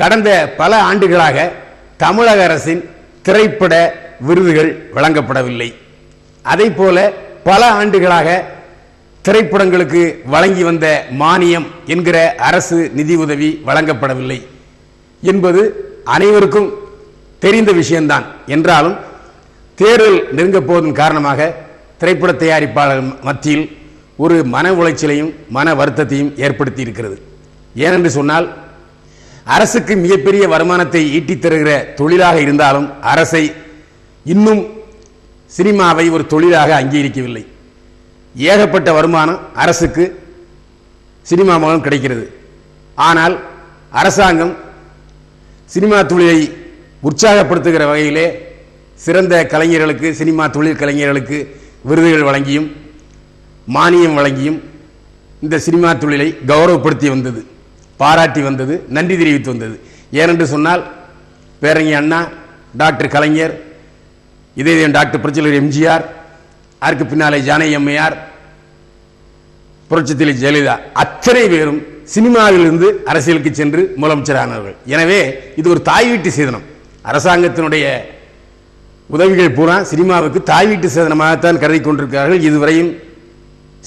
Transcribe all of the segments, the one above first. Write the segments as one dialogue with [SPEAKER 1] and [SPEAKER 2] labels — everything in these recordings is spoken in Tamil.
[SPEAKER 1] கடந்த பல ஆண்டுகளாக தமிழக அரசின் திரைப்பட விருதுகள் வழங்கப்படவில்லை. அதைப்போல பல ஆண்டுகளாக திரைப்படங்களுக்கு வழங்கி வந்த மானியம் என்கிற அரசு நிதி உதவி வழங்கப்படவில்லை என்பது அனைவருக்கும் தெரிந்த விஷயம்தான். என்றாலும் தேர்தல் நெருங்கப் போவதன் காரணமாக திரைப்பட தயாரிப்பாளர் மத்தியில் ஒரு மன உளைச்சலையும் மன வருத்தத்தையும் ஏற்படுத்தி இருக்கிறது. ஏனென்று சொன்னால், அரசுக்கு மிகப்பெரிய வருமானத்தை ஈட்டித் தருகிற தொழிலாக இருந்தாலும் அரசை இன்னும் சினிமாவை ஒரு தொழிலாக அங்கீகரிக்கவில்லை. ஏகப்பட்ட வருமானம் அரசுக்கு சினிமா மூலம் கிடைக்கிறது. ஆனால் அரசாங்கம் சினிமா தொழிலை உற்சாகப்படுத்துகிற வகையிலே சிறந்த கலைஞர்களுக்கு, சினிமா தொழில் கலைஞர்களுக்கு விருதுகள் வழங்கியும் மானியம் வழங்கியும் இந்த சினிமா தொழிலை கௌரவப்படுத்தி வந்தது, பாராட்டி வந்தது, நன்றி தெரிவித்து வந்தது. ஏனென்று சொன்னால், பேரறிஞர் அண்ணா, டாக்டர் கலைஞர், இதே டாக்டர் புரட்சியாளர் எம்ஜிஆர், அதற்கு பின்னாலே ஜானகி அம்மையார், புரட்சித் தலைவி ஜெயலலிதா அத்தனை பேரும் சினிமாவிலிருந்து அரசியலுக்கு சென்று முதலமைச்சரானவர்கள். எனவே இது ஒரு தாய் வீட்டு சேதனம். அரசாங்கத்தினுடைய உதவிகள் பூரா சினிமாவுக்கு தாய் வீட்டு சேதனமாகத்தான் கருதி கொண்டிருக்கிறார்கள் இதுவரையும்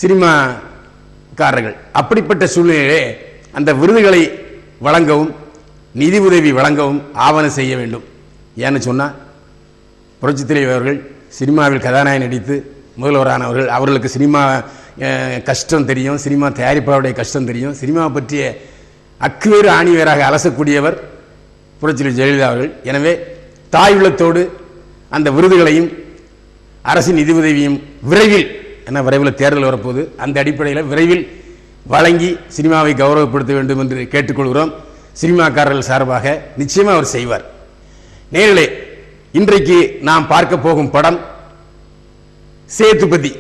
[SPEAKER 1] சினிமாக்காரர்கள். அப்படிப்பட்ட சூழ்நிலையிலே அந்த விருதுகளை வழங்கவும் நிதி உதவி வழங்கவும் ஆவணம் செய்ய வேண்டும். ஏன்னு சொன்னால், புரட்சித் தலைவர் அவர்கள் சினிமாவில் கதாநாயகன் நடித்து முதல்வரானவர்கள். அவர்களுக்கு சினிமா கஷ்டம் தெரியும், சினிமா தயாரிப்பாளருடைய கஷ்டம் தெரியும். சினிமா பற்றிய அக்குவேறு ஆணிவேராக அலசக்கூடியவர் புரட்சித் ஜெயலலிதா அவர்கள். எனவே தாய் உள்ளத்தோடு அந்த விருதுகளையும் அரசின் நிதி உதவியும் விரைவில், ஏன்னா விரைவில் தேர்தல் வரப்போது, அந்த அடிப்படையில் விரைவில் வழங்கி சினிமாவை கௌரவப்படுத்த வேண்டும் என்று கேட்டுக்கொள்கிறோம். சினிமாக்காரர்கள் சார்பாக நிச்சயமாக அவர் செய்வார். நேரிலே இன்றைக்கு நாம் பார்க்க போகும் படம் சேதுபதி.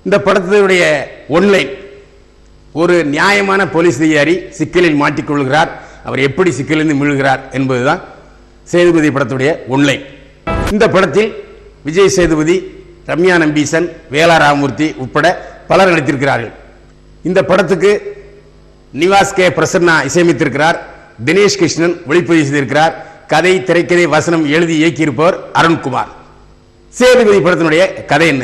[SPEAKER 1] இந்த படத்தினுடைய ஒன்லைன், ஒரு நியாயமான போலீஸ் அதிகாரி சிக்கலில் மாட்டிக்கொள்கிறார், அவர் எப்படி சிக்கலிருந்து மீள்கிறார் என்பதுதான் சேதுபதி படத்துடைய ஒன்லைன். இந்த படத்தில் விஜய் சேதுபதி, ரம்யா நம்பீசன், வேலா ராமமூர்த்தி உட்பட பலர் நடித்திருக்கிறார்கள். இந்த படத்துக்கு நிவாஸ் கே பிரசன்னா இசையமைத்திருக்கிறார். தினேஷ் கிருஷ்ணன் ஒளிப்பதிவு செய்திருக்கிறார். கதை, திரைக்கதை, வசனம் எழுதி இயக்கியிருப்பவர் அருண்குமார். சேதுபதி படத்தினுடைய கதை என்ன?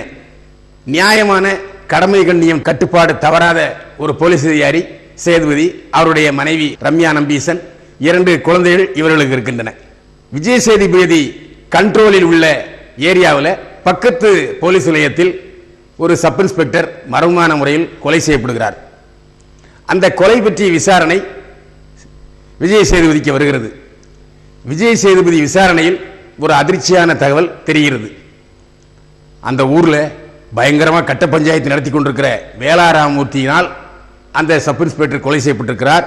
[SPEAKER 1] நியாயமான கடமை கண்ணியம் கட்டுப்பாடு தவறாத ஒரு போலீஸ் அதிகாரி சேதுபதி, அவருடைய மனைவி ரம்யா நம்பீசன், 2 குழந்தைகள் இவர்களுக்கு இருக்கின்றன. விஜய் சேதுபதி கண்ட்ரோலில் உள்ள ஏரியாவில் பக்கத்து போலீஸ் நிலையத்தில் ஒரு சப் இன்ஸ்பெக்டர் மர்மமான முறையில் கொலை செய்யப்படுகிறார். அந்த கொலை பற்றிய விசாரணை விஜய் சேதுபதிக்கு வருகிறது. விஜய் சேதுபதி விசாரணையில் ஒரு அதிர்ச்சியான தகவல் தெரிகிறது. அந்த ஊர்ல பயங்கரமா கட்ட பஞ்சாயத்து நடத்தி கொண்டிருக்கிற வேலா ராமமூர்த்தியினால் அந்த சப் இன்ஸ்பெக்டர் கொலை செய்யப்பட்டிருக்கிறார்.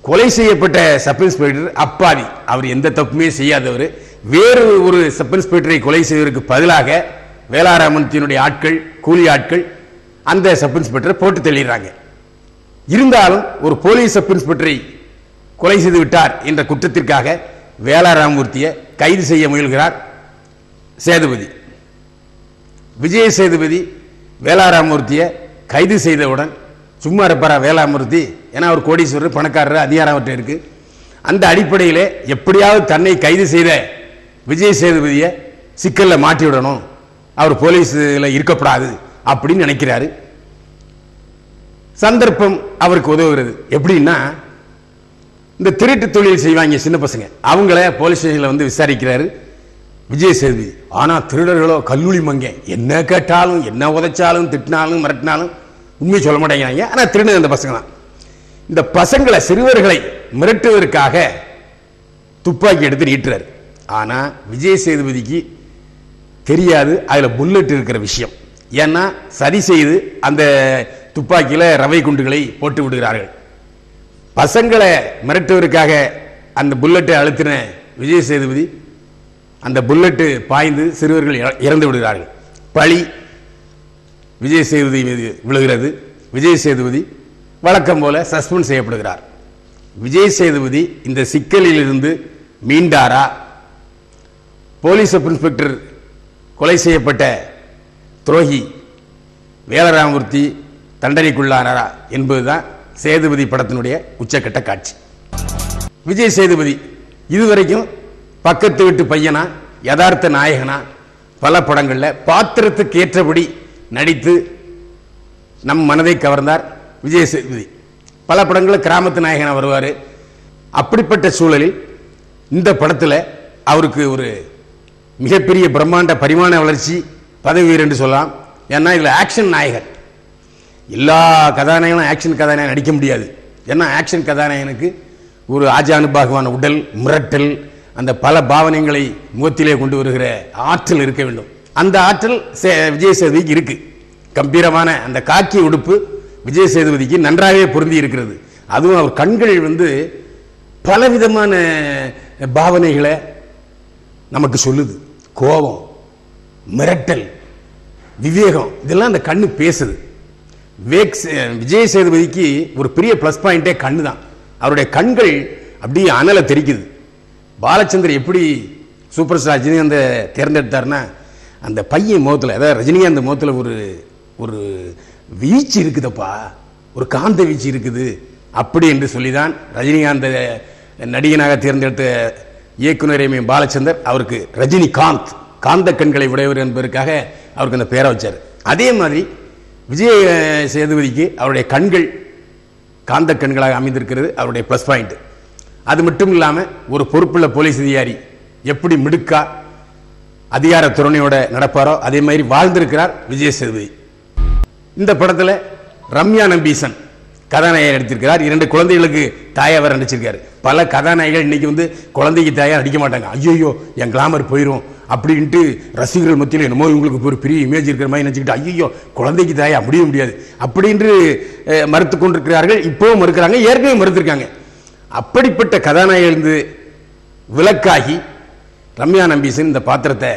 [SPEAKER 1] கொலை செய்யப்பட்ட சப் இன்ஸ்பெக்டர் அப்பாவி, அவர் எந்த தப்புமே செய்யாதவர். வேறு ஒரு சப் இன்ஸ்பெக்டரை கொலை செய்வதற்கு பதிலாக வேலா ராமமூர்த்தியினுடைய ஆட்கள், கூலி ஆட்கள் அந்த சப் இன்ஸ்பெக்டரை போட்டு தள்ளிடுறாங்க. இருந்தாலும் ஒரு போலீஸ் சப் இன்ஸ்பெக்டரை கொலை செய்து விட்டார் என்ற குற்றத்திற்காக வேலா ராமமூர்த்தியை கைது செய்ய முயல்கிறார் சேதுபதி. விஜய் சேதுபதி வேலா ராமமூர்த்தியை கைது செய்தவுடன் சும்மா இருப்பாரா வேலாமூர்த்தி? ஏன்னா அவர் கோடீஸ்வரர், பணக்காரர், அதிகாரம் அவற்றை இருக்கு. அந்த அடிப்படையில் எப்படியாவது தன்னை கைது செய்த விஜய் சேதுபதியை சிக்கல்ல மாட்டி விடணும், அவர் போலீஸில் இருக்கப்படாது அப்படின்னு நினைக்கிறாரு. சந்தர்ப்பம் அவருக்கு உதவுகிறது. எப்படின்னா, இந்த திருட்டு தொழில் செய்வாங்க சின்ன பசங்க, அவங்கள போலீஸ் ஸ்டேஷன்ல வந்து விசாரிக்கிறாரு விஜய் சேதுபதி. ஆனா திருடர்களோ கல்லூரி மங்க, என்ன கேட்டாலும், என்ன உதைச்சாலும், திட்டினாலும், மிரட்டினாலும் உண்மை சொல்ல மாட்டேங்கிறாங்க. ஆனா திருடு அந்த பசங்க தான். இந்த பசங்களை, சிறுவர்களை மிரட்டுவதற்காக துப்பாக்கி எடுத்து நீட்டுறாரு. ஆனா விஜய் சேதுபதிக்கு தெரியாது அதுல புல்லட் இருக்கிற விஷயம். ஏன்னா சரி செய்து அந்த துப்பாக்கியில ரவை குண்டுகளை போட்டு விடுகிறார்கள். பசங்களை மிரட்டுவதற்காக அந்த புல்லட்டை அழுத்தின விஜய் சேதுபதி, அந்த புல்லட்டு பாய்ந்து சிறுவர்கள் இறந்து விடுகிறார்கள். பழி விஜய் சேதுபதி மீது விழுகிறது. விஜய் சேதுபதி வழக்கம் போல சஸ்பெண்ட் செய்யப்படுகிறார். விஜய் சேதுபதி இந்த சிக்கலில் இருந்து மீண்டாரா, போலீஸ் சப் இன்ஸ்பெக்டர் கொலை செய்யப்பட்ட துரோகி வேலராமமூர்த்தி தண்டனைக்குள்ளானாரா என்பதுதான் சேதுபதி படத்தினுடைய உச்சக்கட்ட காட்சி. விஜய் சேதுபதி இதுவரைக்கும் பக்கத்து வீட்டு பையனா யதார்த்த நாயகனா பல படங்களில் பாத்திரத்துக்கு ஏற்றபடி நடித்து நம் மனதை கவர்ந்தார் விஜய் சேதுபதி. பல படங்களில் கிராமத்து நாயகனா வருவார். அப்படிப்பட்ட சூழலில் இந்த படத்தில் அவருக்கு ஒரு மிகப்பெரிய பிரம்மாண்ட பரிமாண வளர்ச்சி பதவி என்று சொல்லலாம். ஏன்னா இதில் ஆக்ஷன் நாயகர். எல்லா கதாநாயகனும் ஆக்ஷன் கதாநாயகன் நடிக்க முடியாது. ஏன்னா ஆக்ஷன் கதாநாயகனுக்கு ஒரு ஆஜானுபாகுவான உடல், மிரட்டல், அந்த பல பாவனைகளை முகத்திலே கொண்டு வருகிற ஆற்றல் இருக்க வேண்டும். அந்த ஆற்றல் விஜய் சேதுபதிக்கு இருக்கு. கம்பீரமான அந்த காக்கி உடுப்பு விஜய் சேதுபதிக்கு நன்றாகவே பொருந்தி இருக்கிறது. அதுவும் அவர் கண்கள் பலவிதமான பாவனைகளை நமக்கு சொல்லுது. கோபம், மிரட்டல், விவேகம், இதெல்லாம் அந்த கண்ணு பேசுது. விஜய் சேதுபதிக்கு ஒரு பெரிய பிளஸ் பாயிண்டே கண்ணு தான். அவருடைய கண்கள் அப்படியே அனலை தெரிக்குது. பாலச்சந்தர் எப்படி சூப்பர் ஸ்டார் ரஜினிகாந்தை தேர்ந்தெடுத்தார்னா, அந்த பையன் முகத்தில், அதாவது ரஜினிகாந்த் முகத்தில் ஒரு வீச்சு இருக்குதப்பா, ஒரு காந்த வீச்சு இருக்குது அப்படி என்று சொல்லிதான் ரஜினிகாந்த் நடிகனாக தேர்ந்தெடுத்த இயக்குனர் பாலச்சந்தர் அவருக்கு ரஜினிகாந்த், காந்த கண்களை உடையவர் என்பதற்காக அவருக்கு அந்த பேரை வச்சார். அதே மாதிரி விஜய் சேதுபதிக்கு அவருடைய கண்கள் காந்த கண்களாக அமைந்திருக்கிறது அவருடைய பிளஸ் பாயிண்ட். அது மட்டும் இல்லாமல் ஒரு பொறுப்புள்ள போலீஸ் அதிகாரி எப்படி மிடுக்கா அதிகார துறனையோட நடப்பாரோ அதே மாதிரி வாழ்ந்திருக்கிறார் விஜய் சேதுபதி. இந்த படத்தில் ரம்யா நம்பீசன் கதாநாயகர் நடித்திருக்கிறார். 2 குழந்தைகளுக்கு தாயாவர் நடிச்சிருக்காரு. பல கதாநாயகர்கள் இன்னைக்கு குழந்தைக்கு தாயா நடிக்க மாட்டாங்க. ஐயோ என் கிளாமர் போயிடும் அப்படின்ட்டு ரசிகர்கள் மத்தியில் என்னமோ இவங்களுக்கு ஒரு பெரிய இமேஜ் இருக்கிற மாதிரி நினச்சிக்கிட்டு ஐயோ குழந்தைக்கு தாயா முடியாது அப்படின்று மறுத்து கொண்டிருக்கிறார்கள். இப்போவும் மறுக்கிறாங்க, ஏற்கனவே மறுத்திருக்காங்க. அப்படிப்பட்ட கதாநாயகர் விலக்காகி ரம்யா நம்பீசன் இந்த பாத்திரத்தை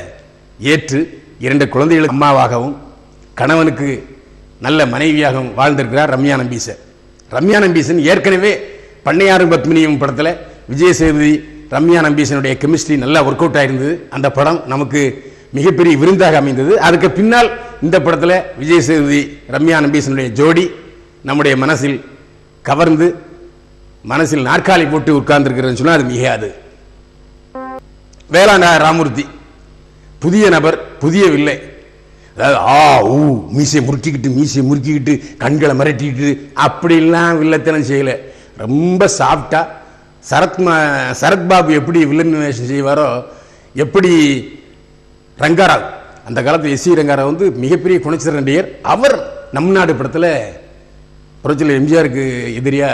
[SPEAKER 1] ஏற்று 2 குழந்தைகளுக்கு அம்மாவாகவும் கணவனுக்கு நல்ல மனைவியாகவும் வாழ்ந்திருக்கிறார் ரம்யா நம்பீசன். ரம்யா நம்பீசன் ஏற்கனவே பண்ணையாரும் பத்மினியும் படத்தில் விஜய் சேதுபதி ரம்யா நம்பீசனுடைய கெமிஸ்ட்ரி நல்லா ஒர்க் அவுட் ஆயிருந்தது. அந்த படம் நமக்கு மிகப்பெரிய விருந்தாக அமைந்தது. அதுக்கு பின்னால் இந்த படத்தில் விஜய் சேதுபதி ரம்யா நம்பீசனுடைய ஜோடி நம்முடைய மனசில் கவர்ந்து மனசில் நாற்காலி போட்டு உட்கார்ந்துருக்கிறேன்னு சொன்னால் அது மிகையாது. வேளாண் ராமூர்த்தி புதிய நபர், புதிய வில்லை. அதாவது மீசையை முறுக்கிக்கிட்டு கண்களை மிரட்டிக்கிட்டு அப்படிலாம் வில்லத்தனம் செய்யல. ரொம்ப சாஃப்டா சரத்பாபு எப்படி வில்லன் வேஷம் செய்வாரோ, எப்படி ரங்காராவ் அந்த காலத்தில் எஸ் சி ரங்காராவ் மிகப்பெரிய குணச்சித்திர நடிகர். அவர் நம் நாடு படத்தில் புரட்சியில் எம்ஜிஆருக்கு எதிரியா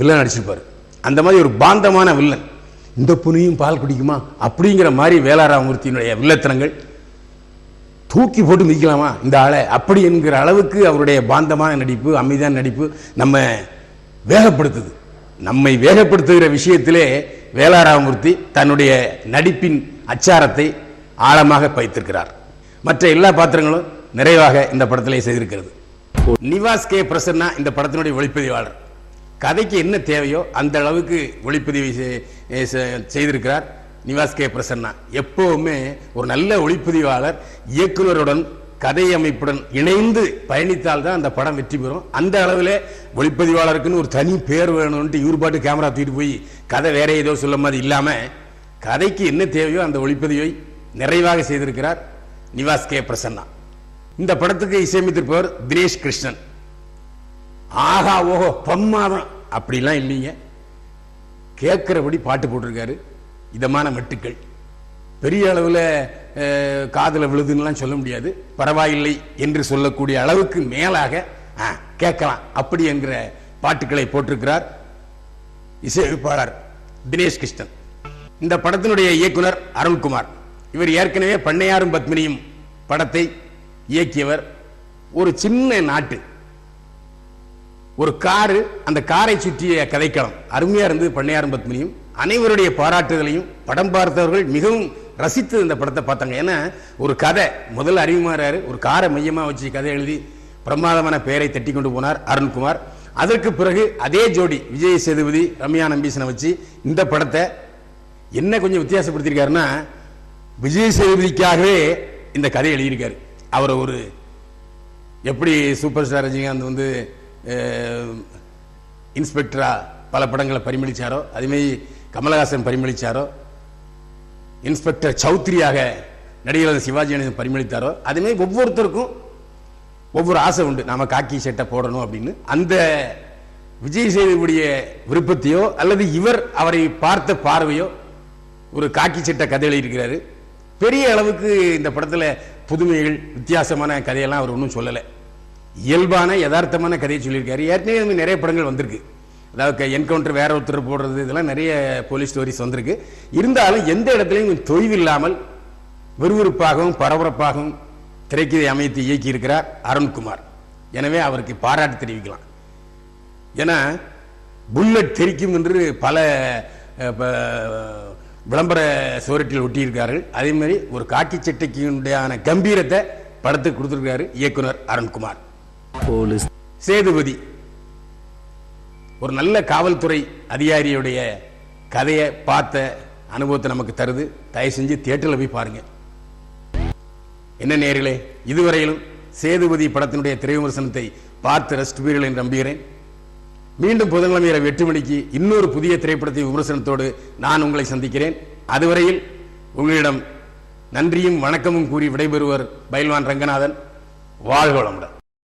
[SPEAKER 1] வில்லன் நடிச்சிருப்பார். அந்த மாதிரி ஒரு பாந்தமான வில்லன். இந்த புனியும் பால் குடிக்குமா அப்படிங்கிற மாதிரி வேளாராமூர்த்தியினுடைய வில்லத்தனங்கள் தூக்கி போட்டு மிதிக்கலாமா இந்த ஆளை அப்படி என்கிற அளவுக்கு அவருடைய பாந்தமான நடிப்பு, அமைதியான நடிப்பு நம்மை வேகப்படுத்துகிற விஷயத்திலே வேளாராமூர்த்தி தன்னுடைய நடிப்பின் அச்சாரத்தை ஆழமாக பதித்திருக்கிறார். மற்ற எல்லா பாத்திரங்களும் நிறைவாக இந்த படத்திலே செய்திருக்கிறது. நிவாஸ் கே பிரசன்னா இந்த படத்தினுடைய ஒளிப்பதிவாளர். கதைக்கு என்ன தேவையோ அந்த அளவுக்கு ஒளிப்பதிவு செய்திருக்கிறார் நிவாஸ் கே பிரசன்னா. எப்பவுமே ஒரு நல்ல ஒளிப்பதிவாளர் இயக்குனருடன் கதை அமைப்புடன் இணைந்து பயணித்தால் தான் அந்த படம் வெற்றி பெறும். அந்த அளவில் ஒளிப்பதிவாளருக்குன்னு ஒரு தனி பேர் வேணும்னு இவர் பாட்டு கேமரா தூக்கிட்டு போய் கதை வேற ஏதோ சொல்ல மாதிரி இல்லாம கதைக்கு என்ன தேவையோ அந்த ஒளிப்பதிவை நிறைவாக செய்திருக்கிறார் நிவாஸ் கே பிரசன்னா. இந்த படத்துக்கு இசையமைத்திருப்பவர் தினேஷ் கிருஷ்ணன். ஆகா ஓஹோ பிரமாதம் அப்படிலாம் இல்லைங்க, கேட்கிறபடி பாட்டு போட்டிருக்காரு. இதமான மெட்டுக்கள் பெரிய அளவில் காதல விழுதுன்னு சொல்ல முடியாது, பரவாயில்லை என்று சொல்லக்கூடிய அளவுக்கு மேலாக கேட்கலாம் அப்படி என்கிற பாட்டுக்களை போட்டிருக்கிறார் இசையமைப்பாளர் தினேஷ் கிருஷ்ணன். இந்த படத்தினுடைய இயக்குனர் அருள்குமார். இவர் ஏற்கனவே பண்ணையாரும் பத்மினியும் படத்தை இயக்கியவர். ஒரு சின்ன நாட்டு, ஒரு காரு, அந்த காரை சுற்றிய கதைக்களம் அருமையா இருந்தது. பண்ணையாரும் பத்மினியும் அனைவருடைய பாராட்டுதலையும் படம் பார்த்தவர்கள் மிகவும் ரசித்து இந்த படத்தை பார்த்தாங்க. ஏன்னா ஒரு கதை முதல்ல அறிவுமாறாரு, ஒரு காரை மையமா வச்சு கதை எழுதி பிரமாதமான பெயரை தட்டி கொண்டு போனார் அருண்குமார். அதற்கு பிறகு அதே ஜோடி விஜய் சேதுபதி ரம்யா நம்பீசனை வச்சு இந்த படத்தை என்ன கொஞ்சம் வித்தியாசப்படுத்திருக்காருன்னா, விஜய் சேதுபதிக்காகவே இந்த கதை எழுதியிருக்காரு. அவர் ஒரு எப்படி சூப்பர் ஸ்டார் ரஜினிகாந்த் இன்ஸ்பெக்டரா பல படங்களை பரிமளிச்சாரோ அதேமாதிரி கமலஹாசன் பரிமளிச்சாரோ, இன்ஸ்பெக்டர் சௌத்ரியாக நடிகர் சிவாஜி கணேசன் பரிமளித்தாரோ, அதுமே ஒவ்வொருத்தருக்கும் ஒவ்வொரு ஆசை உண்டு, நாம காக்கி சட்டை போடணும் அப்படின்னு. அந்த விஜய் சேதுபதியுடைய விருப்பத்தையோ அல்லது இவர் அவரை பார்த்த பார்வையோ ஒரு காக்கி சட்டை கதை எழுதியிருக்கிறாரு. பெரிய அளவுக்கு இந்த படத்துல புதுமைகள் வித்தியாசமான கதையெல்லாம் அவர் ஒன்றும் சொல்லலை. இயல்பான யதார்த்தமான கதையை சொல்லியிருக்காரு. ஏற்கனவே நிறைய படங்கள் வந்திருக்கு. அதாவது என்கவுண்டர் வேற ஒருத்தர் போடுறது, இதெல்லாம் நிறைய போலீஸ் ஸ்டோரிஸ் வந்திருக்கு. இருந்தாலும் எந்த இடத்துலையும் தொய்வு இல்லாமல் விறுவிறுப்பாகவும் பரபரப்பாகவும் திரைக்கதை அமைத்து இயக்கி இருக்கிறார் அருண்குமார். எனவே அவருக்கு பாராட்டு தெரிவிக்கலாம். ஏன்னா புல்லட் தெரிக்கும் என்று பல விளம்பர சுவரட்டில் ஒட்டியிருக்கார்கள். அதே மாதிரி ஒரு காக்கி சட்டைக்கு உண்டான கம்பீரத்தை படத்துக்கு கொடுத்திருக்காரு இயக்குனர் அருண்குமார். சேதுபதி ஒரு நல்ல காவல்துறை அதிகாரியுடைய கதையை பார்த்த அனுபவத்தை நமக்கு தருது. தயவு செஞ்சு தியேட்டரில் போய் பாருங்க. என்ன நேயர்களே, இதுவரையிலும் சேதுபதி படத்தினுடைய திரை விமர்சனத்தை பார்த்து ரசிப்பீர்கள் என்று நம்புகிறேன். மீண்டும் புதன்கிழமை இரவு 8 மணிக்கு இன்னொரு புதிய திரைப்படத்தை விமர்சனத்தோடு நான் உங்களை சந்திக்கிறேன். அதுவரையில் உங்களிடம் நன்றியும் வணக்கமும் கூறி விடைபெறுவர் பயில்வான் ரங்கநாதன். வாழ்க வளமுடன்.